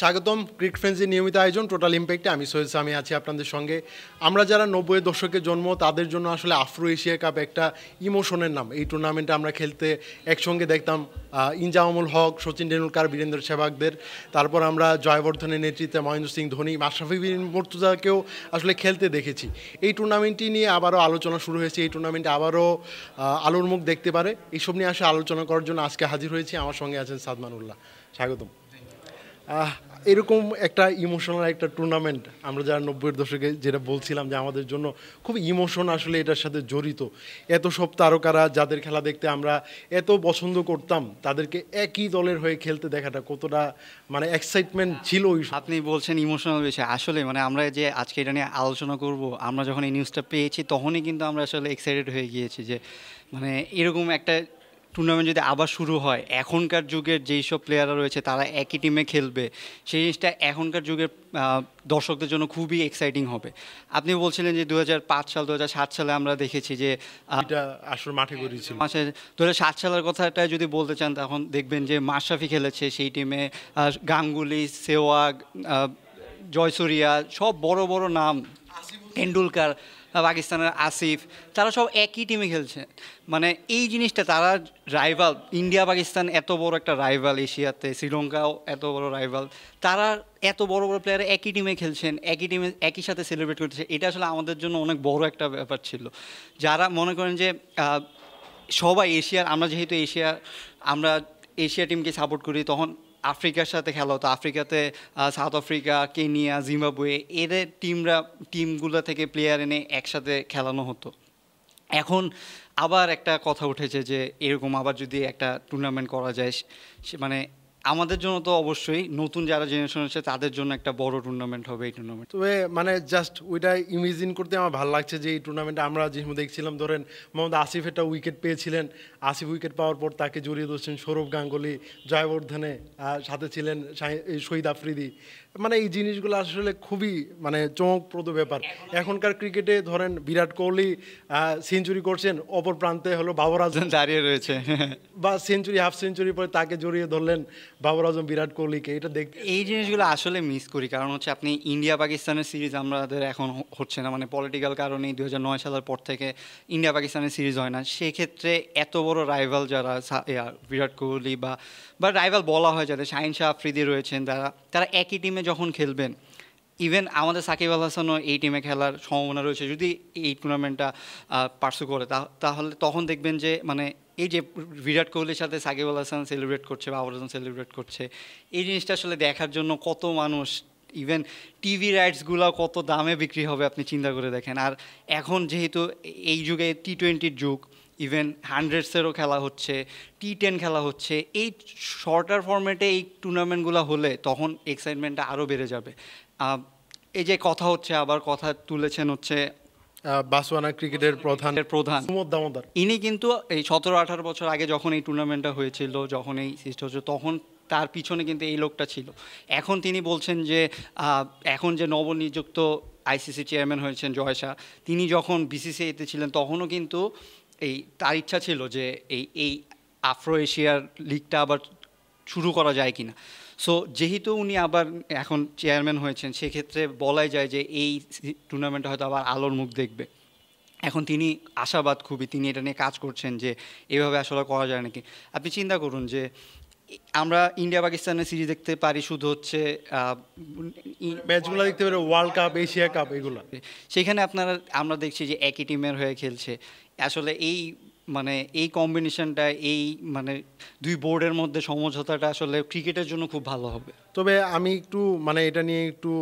স্বাগতম ক্রিকেট ফ্রেন্ডসের নিয়মিত আয়োজন টোটাল ইম্প্যাক্টে। আমি সৈয়দ সামি আছি আপনাদের সঙ্গে। আমরা যারা 90-এর দশকে জন্ম, তাদের জন্য আসলে আফ্রো এশিয়া কাপ একটা ইমোশনের নাম। এই টুর্নামেন্টে আমরা খেলতে একসঙ্গে দেখতাম ইনজামামুল হক, সচিন টেন্ডুলকার, বীরেন্দ্র সেহবাগদের। তারপর আমরা জয়বর্ধনের নেতৃত্বে মহেন্দ্র সিং ধোনি, মাশরাফি বিন মুর্তজাকেও আসলে খেলতে দেখেছি। এই টুর্নামেন্টটি নিয়ে আবারও আলোচনা শুরু হয়েছে। এই টুর্নামেন্টে আবারও আলোর মুখ দেখতে পারে। এইসব নিয়ে আসলে আলোচনা করার জন্য আজকে হাজির হয়েছি। আমার সঙ্গে আছেন সাদমানুল্লাহ। স্বাগতম। এরকম একটা ইমোশনাল একটা টুর্নামেন্ট, আমরা যারা 90-এর দশকে যেটা বলছিলাম যে আমাদের জন্য খুব ইমোশন আসলে এটার সাথে জড়িত। এত সব তারকারা যাদের খেলা দেখতে আমরা এত পছন্দ করতাম, তাদেরকে একই দলের হয়ে খেলতে দেখাটা কতটা মানে এক্সাইটমেন্ট ছিল। আপনি বলছেন ইমোশনাল বিষয়, আসলে মানে আমরা যে আজকে এটা নিয়ে আলোচনা করব, আমরা যখন এই নিউজটা পেয়েছি তখনই কিন্তু আমরা আসলে এক্সাইটেড হয়ে গিয়েছি যে মানে এরকম একটা টুর্নামেন্ট যদি আবার শুরু হয়, এখনকার যুগের যেই সব প্লেয়াররা রয়েছে তারা একই টিমে খেলবে, সেই জিনিসটা এখনকার যুগের দর্শকদের জন্য খুবই এক্সাইটিং হবে। আপনি বলছিলেন যে 2005 সাল 2007 সালে আমরা দেখেছি যে আসলে মাঠে গড়িয়েছিল। 2007 সালের কথাটা যদি বলতে চান, তখন দেখবেন যে মাশরাফি খেলেছে সেই টিমে, গাঙ্গুলি, সেহওয়াগ, জয়সুরিয়া, সব বড় বড় নাম, টেন্ডুলকার, পাকিস্তানের আসিফ, তারা সব একই টিমে খেলছে। মানে এই জিনিসটা, তারা রাইভাল, ইন্ডিয়া পাকিস্তান এত বড় একটা রাইভাল এশিয়াতে, শ্রীলঙ্কাও এত বড় রাইভাল, তারা এত বড় বড় প্লেয়ার একই টিমে খেলছেন, একই টিমে একই সাথে সেলিব্রেট করতেছে। এটা আসলে আমাদের জন্য অনেক বড় একটা ব্যাপার ছিল। যারা মনে করেন যে সবাই এশিয়ার, আমরা যেহেতু আমরা এশিয়া টিমকে সাপোর্ট করি, তখন আফ্রিকার সাথে খেলা হতো। আফ্রিকাতে সাউথ আফ্রিকা, কেনিয়া, জিম্বাবুয়ে, এদের টিমগুলো থেকে প্লেয়ার এনে একসাথে খেলানো হতো। এখন আবার একটা কথা উঠেছে যে এরকম আবার যদি একটা টুর্নামেন্ট করা যায়, মানে আমাদের জন্য তো অবশ্যই, নতুন যারা জেনারেশন আছে তাদের জন্য একটা বড় টুর্নামেন্ট হবে এই টুর্নামেন্ট। তবে মানে জাস্ট ওইটা ইমেজিন করতে আমার ভালো লাগছে যে এই টুর্নামেন্টে আমরা যেহেতু দেখছিলাম, ধরেন মোহাম্মদ আসিফ একটা উইকেট পেয়েছিলেন। আসিফ উইকেট পাওয়ার পর তাকে জড়িয়ে ধরছেন সৌরভ গাঙ্গুলি, জয়বর্ধনে, সাথে ছিলেন শহীদ আফ্রিদি। মানে এই জিনিসগুলো আসলে খুবই মানে চমকপ্রদ ব্যাপার। এখনকার ক্রিকেটে ধরেন বিরাট কোহলি সেঞ্চুরি করছেন, অপর প্রান্তে হলো বাবর আজম দাঁড়িয়ে রয়েছে, বা সেঞ্চুরি, হাফ সেঞ্চুরি পরে তাকে জড়িয়ে ধরলেন বাবর আজম বিরাট কোহলিকে। এটা দেখতে এই জিনিসগুলো আসলে মিস করি, কারণ হচ্ছে আপনি ইন্ডিয়া পাকিস্তানের সিরিজ আমাদের এখন হচ্ছে না, মানে পলিটিক্যাল কারণেই 2009 সালের পর থেকে ইন্ডিয়া পাকিস্তানের সিরিজ হয় না। সেক্ষেত্রে এত বড় রাইভাল যারা বিরাট কোহলি বা রাইভাল বলা হয় যাদের, শাহিন শাহ আফ্রিদি রয়েছেন, তারা একই টিমে যখন খেলবেন, ইভেন আমাদের সাকিব আল হাসানও এই টিমে খেলার সম্ভাবনা রয়েছে যদি এই টুর্নামেন্টটা পার্সু করে, তাহলে তখন দেখবেন যে মানে এই যে বিরাট কোহলির সাথে সাকিব আল হাসান সেলিব্রেট করছে, বাবর আজম সেলিব্রেট করছে, এই জিনিসটা আসলে দেখার জন্য কত মানুষ, ইভেন টিভি রাইটসগুলো কত দামে বিক্রি হবে আপনি চিন্তা করে দেখেন। আর এখন যেহেতু এই যুগে T20-র যুগ, ইভেন 100-এরও খেলা হচ্ছে, T10 খেলা হচ্ছে, এই শর্টার ফরম্যাটে এই টুর্নামেন্টগুলো হলে তখন এক্সাইটমেন্টটা আরও বেড়ে যাবে। এই যে কথা হচ্ছে, আবার কথা তুলেছেন হচ্ছে বাসওয়ানা ক্রিকেটের প্রধান দামোদর, ইনি কিন্তু এই 17-18 বছর আগে যখন এই টুর্নামেন্টটা হয়েছিল, যখন এই সৃষ্টি হচ্ছে, তখন তার পিছনে কিন্তু এই লোকটা ছিল। এখন তিনি বলছেন যে এখন যে নবনিযুক্ত ICC চেয়ারম্যান হয়েছেন জয় শাহ, তিনি যখন BCCI-তে ছিলেন তখনও কিন্তু তার ইচ্ছা ছিল যে এই আফ্রো এশিয়ার লিগটা আবার শুরু করা যায় কিনা। সো যেহেতু উনি আবার এখন চেয়ারম্যান হয়েছেন, সেক্ষেত্রে বলাই যায় যে এই টুর্নামেন্টটা হয়তো আবার আলোর মুখ দেখবে। এখন তিনি আশাবাদ খুবই, তিনি এটা নিয়ে কাজ করছেন যে এভাবে আসলে করা যায় নাকি। আপনি চিন্তা করুন যে আমরা ইন্ডিয়া পাকিস্তানের সিরিজ দেখতে পারি শুধু হচ্ছে ম্যাচগুলো দেখতে পারি, ওয়ার্ল্ড কাপ, এশিয়া কাপ, এগুলো সেখানে আমরা দেখছি যে একই টিমের হয়ে খেলছে। আসলে মানে এই কম্বিনেশনটা, এই মানে দুই বোর্ডের মধ্যে সমঝোতাটা আসলে ক্রিকেটের জন্য খুব ভালো হবে। তবে আমি একটু মানে এটা নিয়ে একটু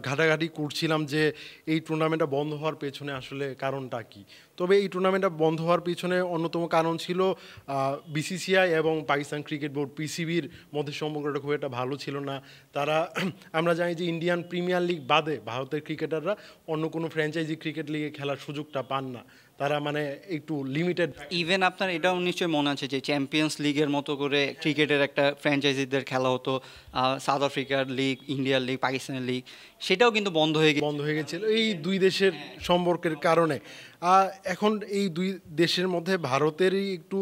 ঘাটাঘাটি করছিলাম যে এই টুর্নামেন্টটা বন্ধ হওয়ার পেছনে আসলে কারণটা কি। তবে এই টুর্নামেন্টটা বন্ধ হওয়ার পিছনে অন্যতম কারণ ছিল BCCI এবং পাকিস্তান ক্রিকেট বোর্ড, PCBর মধ্যে সম্পর্কটা খুব একটা ভালো ছিল না। তারা আমরা জানি যে ইন্ডিয়ান প্রিমিয়ার লিগ বাদে ভারতের ক্রিকেটাররা অন্য কোনো ফ্র্যাঞ্চাইজি ক্রিকেট লিগে খেলার সুযোগটা পান না, তারা মানে একটু লিমিটেড। ইভেন আপনার এটাও নিশ্চয়ই মনে আছে যে চ্যাম্পিয়ন্স লিগের মতো করে ক্রিকেটের একটা ফ্র্যাঞ্চাইজিদের খেলা হতো, সাউথ আফ্রিকার লিগ, ইন্ডিয়ার লিগ, পাকিস্তানের লিগ, সেটাও কিন্তু বন্ধ হয়ে গেছিল এই দুই দেশের সম্পর্কের কারণে। এখন এই দুই দেশের মধ্যে ভারতেরই একটু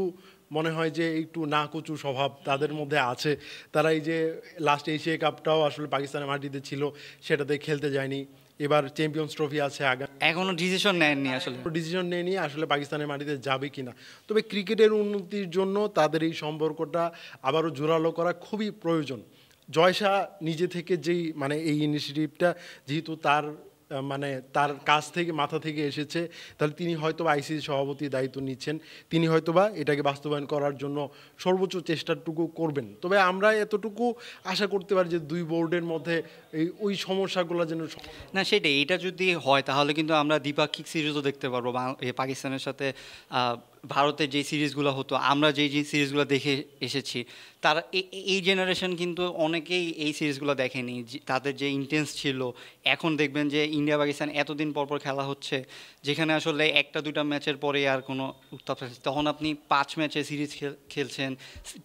মনে হয় যে একটু নাকুচু স্বভাব তাদের মধ্যে আছে। তারা এই যে লাস্ট এশিয়া কাপটাও আসলে পাকিস্তানের মাটিতে ছিল, সেটাতে খেলতে যায়নি। এবার চ্যাম্পিয়ন্স ট্রফি আছে আগামী, এখনো ডিসিশন নেননি আসলে। ডিসিশন নেয়নি আসলে পাকিস্তানের মাটিতে যাবে কিনা। তবে ক্রিকেটের উন্নতির জন্য তাদের এই সম্পর্কটা আবারও জোরালো করা খুবই প্রয়োজন। জয় শাহ নিজে থেকে যেই মানে এই ইনিশিয়েটিভটা যেহেতু তার মানে তার কাছ থেকে মাথা থেকে এসেছে, তাহলে তিনি হয়তোবা আইসিসি সভাপতির দায়িত্ব নিচ্ছেন, তিনি হয়তোবা এটাকে বাস্তবায়ন করার জন্য সর্বোচ্চ চেষ্টাটুকু করবেন। তবে আমরা এতটুকু আশা করতে পারি যে দুই বোর্ডের মধ্যে এই ওই সমস্যাগুলো যেন না সেটাই, এটা যদি হয় তাহলে কিন্তু আমরা দ্বিপাক্ষিক সিরিজও দেখতে পারবো। পাকিস্তানের সাথে ভারতের যে সিরিজগুলো হতো, আমরা যেই সিরিজগুলো দেখে এসেছি, তারা এই জেনারেশন কিন্তু অনেকেই এই সিরিজগুলো দেখেনি, তাদের যে ইন্টেন্স ছিল। এখন দেখবেন যে ইন্ডিয়া পাকিস্তান এতদিন পর পর খেলা হচ্ছে, যেখানে আসলে একটা দুটা ম্যাচের পরে আর কোনো উত্তাপ থাকছে, তখন আপনি 5 ম্যাচে সিরিজ খেলছেন,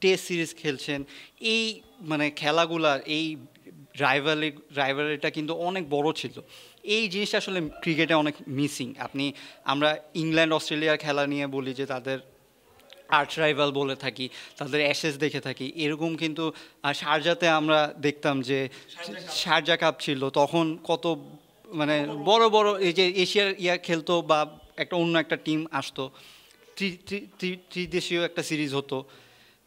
টেস্ট সিরিজ খেলছেন। এই মানে খেলাগুলার এই রাইভালিটা কিন্তু অনেক বড় ছিল। এই জিনিসটা আসলে ক্রিকেটে অনেক মিসিং। আমরা ইংল্যান্ড অস্ট্রেলিয়ার খেলা নিয়ে বলি যে তাদের আর্চ রাইভাল বলে থাকি, তাদের অ্যাশেজ দেখে থাকি, এরকম কিন্তু শারজাতে আমরা দেখতাম যে শারজা কাপ ছিল, তখন কত মানে বড় বড় এই যে এশিয়ার খেলতো বা একটা অন্য একটা টিম আসতো, ত্রিদেশীয় একটা সিরিজ হতো।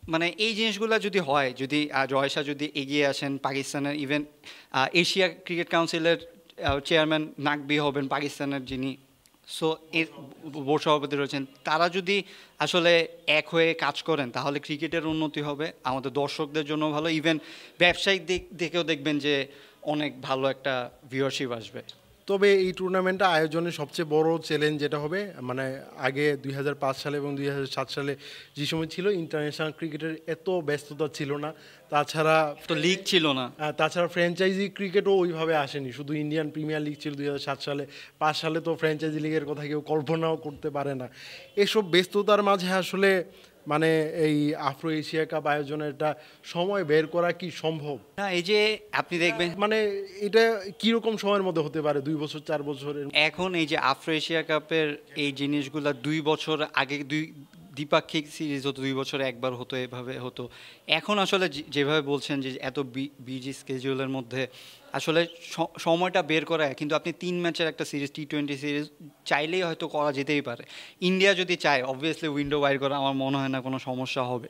মানে এই জিনিসগুলো যদি হয়, যদি জয় শাহ যদি এগিয়ে আসেন, পাকিস্তানের ইভেন এশিয়া ক্রিকেট কাউন্সিলের চেয়ারম্যান নাকবি হবেন পাকিস্তানের যিনি, সো এর বোর্ড সভাপতি রয়েছেন, তারা যদি আসলে এক হয়ে কাজ করেন তাহলে ক্রিকেটের উন্নতি হবে, আমাদের দর্শকদের জন্য ভালো, ইভেন ব্যবসায়িক দিক থেকেও দেখবেন যে অনেক ভালো একটা ভিউয়ারশিপ আসবে। তবে এই টুর্নামেন্টটা আয়োজনের সবচেয়ে বড় চ্যালেঞ্জ যেটা হবে, মানে আগে 2005 সালে এবং 2007 সালে যে সময় ছিল ইন্টারন্যাশনাল ক্রিকেটের এত ব্যস্ততা ছিল না, তাছাড়া তো লিগ ছিল না, তাছাড়া ফ্র্যাঞ্চাইজি ক্রিকেটও ওইভাবে আসেনি, শুধু ইন্ডিয়ান প্রিমিয়ার লিগ ছিল 2007 সালে। 5 সালে তো ফ্র্যাঞ্চাইজি লিগের কথা কেউ কল্পনাও করতে পারে না। এসব ব্যস্ততার মাঝে আসলে মানে এই আফ্রো এশিয়া কাপ আয়োজনের একটা সময় বের করা কি সম্ভব? না এই যে আপনি দেখবেন মানে এটা কিরকম সময়ের মধ্যে হতে পারে, 2 বছর 4 বছরের? এখন এই যে আফ্রো এশিয়া কাপের এই জিনিসগুলা 2 বছর আগে দ্বিপাক্ষিক সিরিজ হতো, 2 বছরে একবার হতো, এভাবে হতো। এখন আসলে যেভাবে বলছেন যে এত বিজি স্কেজুলের মধ্যে আসলে সময়টা বের করা, কিন্তু আপনি 3 ম্যাচের একটা সিরিজ, T20 সিরিজ চাইলেই হয়তো করা যেতেই পারে। ইন্ডিয়া যদি চায় অবভিয়াসলি উইন্ডো বাইর করা আমার মনে হয় না কোনো সমস্যা হবে।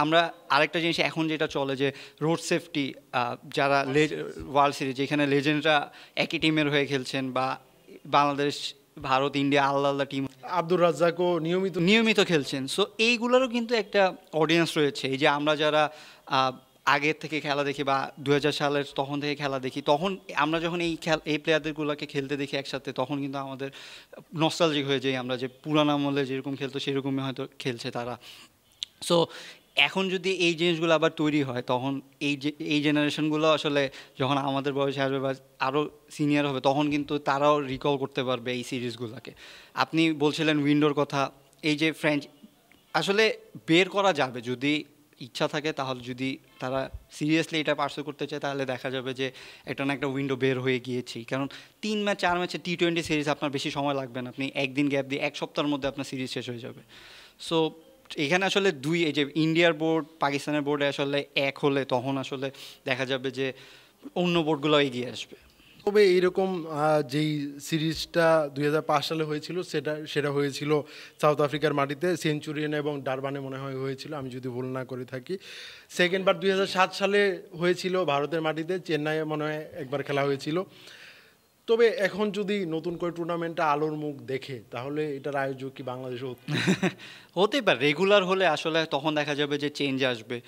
আমরা আরেকটা জিনিস এখন যেটা চলে যে রোড সেফটি, যারা ওয়ার্ল্ড সিরিজ যেখানে লেজেন্ডরা একই টিমের হয়ে খেলছেন, বা বাংলাদেশ ভারত ইন্ডিয়া আলাদা আলাদা টিম, আব্দুর রাজ্জাকও নিয়মিত খেলছেন। সো এইগুলোরও কিন্তু একটা অডিয়েন্স রয়েছে। এই যে আমরা যারা আগের থেকে খেলা দেখি বা 2000 সালের তখন থেকে খেলা দেখি, তখন আমরা যখন এই প্লেয়ারদেরগুলোকে খেলতে দেখি একসাথে, তখন কিন্তু আমাদের নস্টালজিক হয়ে যাই, আমরা যে পুরান আমলে যেরকম খেলতো সেরকমই হয়তো খেলছে তারা। সো এখন যদি এই জিনিসগুলো আবার তৈরি হয়, তখন এই জেনারেশনগুলো আসলে যখন আমাদের বয়সে আসবে বা আরও সিনিয়র হবে, তখন কিন্তু তারাও রিকল করতে পারবে এই সিরিজগুলোকে। আপনি বলছিলেন উইন্ডোর কথা, এই যে আসলে বের করা যাবে যদি ইচ্ছা থাকে, তাহলে যদি তারা সিরিয়াসলি এটা পার্সু করতে চায়, তাহলে দেখা যাবে যে একটা না একটা উইন্ডো বের হয়ে গিয়েছি। কারণ 3 ম্যাচ 4 ম্যাচে T20 সিরিজ আপনার বেশি সময় লাগবে না, আপনি একদিন গ্যাপ দিয়ে 1 সপ্তাহের মধ্যে আপনার সিরিজ শেষ হয়ে যাবে। সো এখানে আসলে এই যে ইন্ডিয়ার বোর্ড পাকিস্তানের বোর্ডে আসলে এক হলে তখন আসলে দেখা যাবে যে অন্য বোর্ডগুলো এগিয়ে আসবে। তবে এইরকম যেই সিরিজটা 2005 সালে হয়েছিল সেটা হয়েছিল সাউথ আফ্রিকার মাটিতে, সেঞ্চুরিয়ান এবং ডারবানে মনে হয় হয়েছিল, আমি যদি ভুল না করে থাকি। সেকেন্ডবার 2007 সালে হয়েছিল ভারতের মাটিতে, চেন্নাইয়ে মনে হয় একবার খেলা হয়েছিল। তবে এখন যদি নতুন করে টুর্নামেন্টটা আলোর মুখ দেখে, তাহলে এটার আয়োজক কি বাংলাদেশও হতে পারে। রেগুলার হলে আসলে তখন দেখা যাবে যে চেঞ্জ আসবে।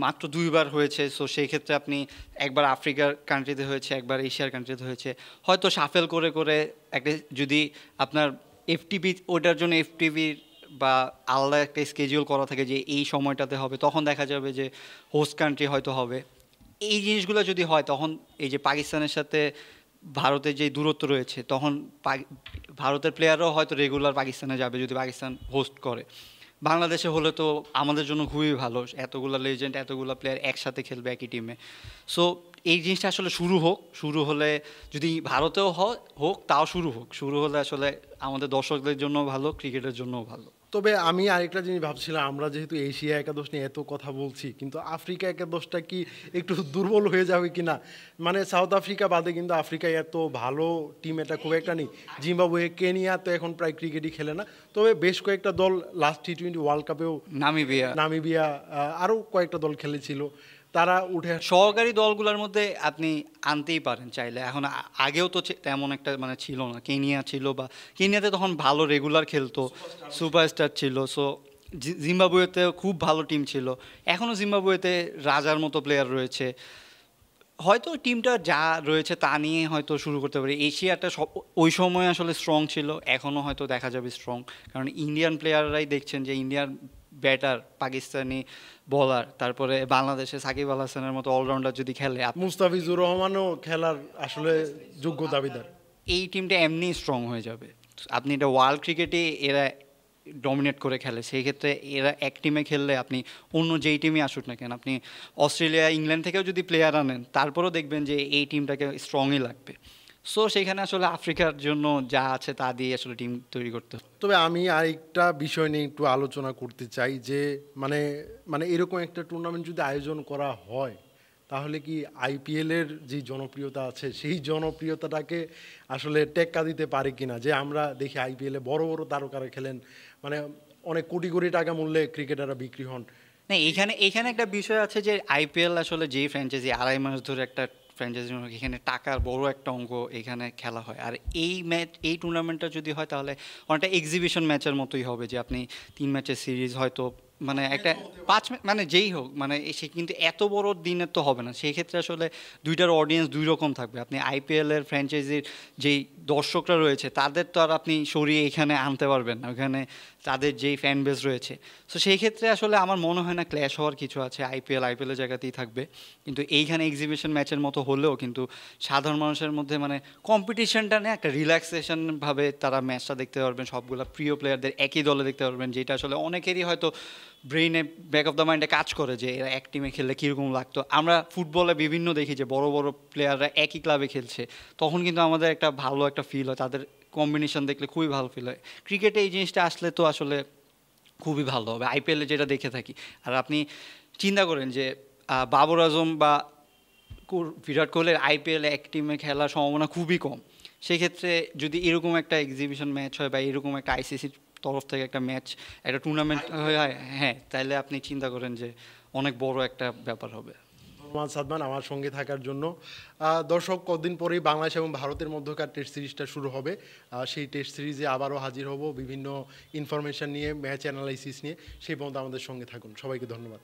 মাত্র 2 বার হয়েছে, সো সেই ক্ষেত্রে আপনি একবার আফ্রিকার কান্ট্রিতে হয়েছে, একবার এশিয়ার কান্ট্রিতে হয়েছে, হয়তো সাফেল করে করে একটা যদি আপনার এফটিভি ওটার জন্য এফটিভির বা আলাদা একটা স্কেডিউল করা থাকে যে এই সময়টাতে হবে, তখন দেখা যাবে যে হোস্ট কান্ট্রি হয়তো হবে। এই জিনিসগুলো যদি হয়, তখন এই যে পাকিস্তানের সাথে ভারতের যে দূরত্ব রয়েছে, তখন ভারতের প্লেয়াররাও হয়তো রেগুলার পাকিস্তানে যাবে যদি পাকিস্তান হোস্ট করে। বাংলাদেশে হলে তো আমাদের জন্য খুবই ভালো, এতগুলো লেজেন্ড এতগুলো প্লেয়ার একসাথে খেলবে একই টিমে। সো এই জিনিসটা আসলে শুরু হলে যদি ভারতেও হোক তাও শুরু হলে আসলে আমাদের দর্শকদের জন্য ভালো, ক্রিকেটের জন্যও ভালো। তবে আমি আরেকটা জিনিস ভাবছিলাম, আমরা যেহেতু এশিয়া একাদশ নিয়ে এত কথা বলছি, কিন্তু আফ্রিকা একাদশটা কি একটু দুর্বল হয়ে যাবে কি না? মানে সাউথ আফ্রিকা বাদে কিন্তু আফ্রিকায় এত ভালো টিম এটা খুব একটা নেই। জিম্বাবুয়ে, কেনিয়া তো এখন প্রায় ক্রিকেটই খেলে না, তবে বেশ কয়েকটা দল লাস্ট টি-20 ওয়ার্ল্ড কাপেও, নামিবিয়া নামিবিয়া, আরও কয়েকটা দল খেলেছিল, তারা উঠে সহকারী দলগুলোর মধ্যে আপনি আনতেই পারেন চাইলে। এখন আগেও তো তেমন একটা মানে ছিল না, কেনিয়া ছিল, বা কেনিয়াতে তখন ভালো রেগুলার খেলতো, সুপারস্টার ছিল। সো জিম্বাবুয়েতে খুব ভালো টিম ছিল, এখনও জিম্বাবুয়েতে রাজার মতো প্লেয়ার রয়েছে। হয়তো টিমটা যা রয়েছে তা নিয়ে হয়তো শুরু করতে পারি। এশিয়াটা সব ওই সময় আসলে স্ট্রং ছিল, এখনও হয়তো দেখা যাবে স্ট্রং, কারণ ইন্ডিয়ান প্লেয়াররাই দেখছেন যে ইন্ডিয়ান ব্যাটার, পাকিস্তানি বোলার, তারপরে বাংলাদেশে সাকিব আল হাসানের মতো অলরাউন্ডার যদি খেলে, মুস্তাফিজুর রহমানও খেলার আসলে যোগ্য দাবিদার। এই টিমটা এমনি স্ট্রং হয়ে যাবে। আপনি এটা ওয়ার্ল্ড ক্রিকেটে এরা ডমিনেট করে খেলে, সেই ক্ষেত্রে এরা এক টিমে খেললে আপনি অন্য যেই টিমই আসুক না কেন, আপনি অস্ট্রেলিয়া, ইংল্যান্ড থেকেও যদি প্লেয়ার আনেন, তারপরও দেখবেন যে এই টিমটাকে স্ট্রংই লাগবে। সো সেখানে আসলে আফ্রিকার জন্য যা আছে তা দিয়ে আসলে টিম তৈরি করতে হবে। তবে আমি আরেকটা বিষয় নিয়ে একটু আলোচনা করতে চাই, যে মানে মানে এরকম একটা টুর্নামেন্ট যদি আয়োজন করা হয়, তাহলে কি আইপিএলের যে জনপ্রিয়তা আছে সেই জনপ্রিয়তাটাকে আসলে টেক্কা দিতে পারে কিনা? যে আমরা দেখি আইপিএলে বড় বড় তারকারা খেলেন, মানে অনেক কোটি কোটি টাকা মূল্যে ক্রিকেটাররা বিক্রি হন। না, এখানে এখানে একটা বিষয় আছে যে আইপিএল আসলে যেই ফ্র্যাঞ্চাইজি 2.5 মাস ধরে একটা ফ্র্যাঞ্চাইজি, এখানে টাকার বড় একটা অঙ্ক এখানে খেলা হয়। আর এই টুর্নামেন্টটা যদি হয় তাহলে অনেকটা এক্সিবিশন ম্যাচের মতোই হবে, যে আপনি 3 ম্যাচের সিরিজ হয়তো মানে একটা 5 ম্যাচ মানে যেই হোক, মানে সে কিন্তু এত বড় দিনের তো হবে না। সেই ক্ষেত্রে আসলে দুইটার অডিয়েন্স দুই রকম থাকবে। আপনি আইপিএলের ফ্র্যাঞ্চাইজির যেই দর্শকরা রয়েছে তাদের তো আর আপনি সরিয়ে এখানে আনতে পারবেন না, ওখানে তাদের যেই ফ্যান বেস রয়েছে। সো সেই ক্ষেত্রে আসলে আমার মনে হয় না ক্ল্যাশ হওয়ার কিছু আছে। আইপিএলের জায়গাতেই থাকবে, কিন্তু এইখানে এক্সিবিশন ম্যাচের মতো হলেও কিন্তু সাধারণ মানুষের মধ্যে মানে কম্পিটিশনটা নিয়ে একটা রিল্যাক্সেশন ভাবে তারা ম্যাচটা দেখতে পারবেন, সবগুলো প্রিয় প্লেয়ারদের একই দলে দেখতে পারবেন, যেটা আসলে অনেকেরই হয়তো ব্রেইনে ব্যাক অফ দ্য মাইন্ডে কাজ করে যে এরা এক টিমে খেললে কীরকম লাগতো। আমরা ফুটবলে বিভিন্ন দেখি যে বড় বড় প্লেয়াররা একই ক্লাবে খেলছে, তখন কিন্তু আমাদের একটা ভালো একটা ফিল হয়, তাদের কম্বিনেশন দেখলে খুবই ভালো ফিল হয়। ক্রিকেটে এই জিনিসটা আসলে তো আসলে খুবই ভালো হবে আইপিএলে যেটা দেখে থাকি। আর আপনি চিন্তা করেন যে বাবর আজম বা বিরাট কোহলির আইপিএলে এক টিমে খেলার সম্ভাবনা খুবই কম। সেক্ষেত্রে যদি এরকম একটা এক্সিবিশন ম্যাচ হয় বা এরকম একটা আইসিসির তরফ থেকে একটা ম্যাচ, একটা টুর্নামেন্ট হয়, হ্যাঁ, তাহলে আপনি চিন্তা করেন যে অনেক বড় একটা ব্যাপার হবে। মোহাম্মদ সাদমান আমার সঙ্গে থাকার জন্য। দর্শক, কদিন পরেই বাংলাদেশ এবং ভারতের মধ্যকার টেস্ট সিরিজটা শুরু হবে। সেই টেস্ট সিরিজে আবারও হাজির হব বিভিন্ন ইনফরমেশন নিয়ে, ম্যাচ অ্যানালাইসিস নিয়ে। সেই পর্যন্ত আমাদের সঙ্গে থাকুন। সবাইকে ধন্যবাদ।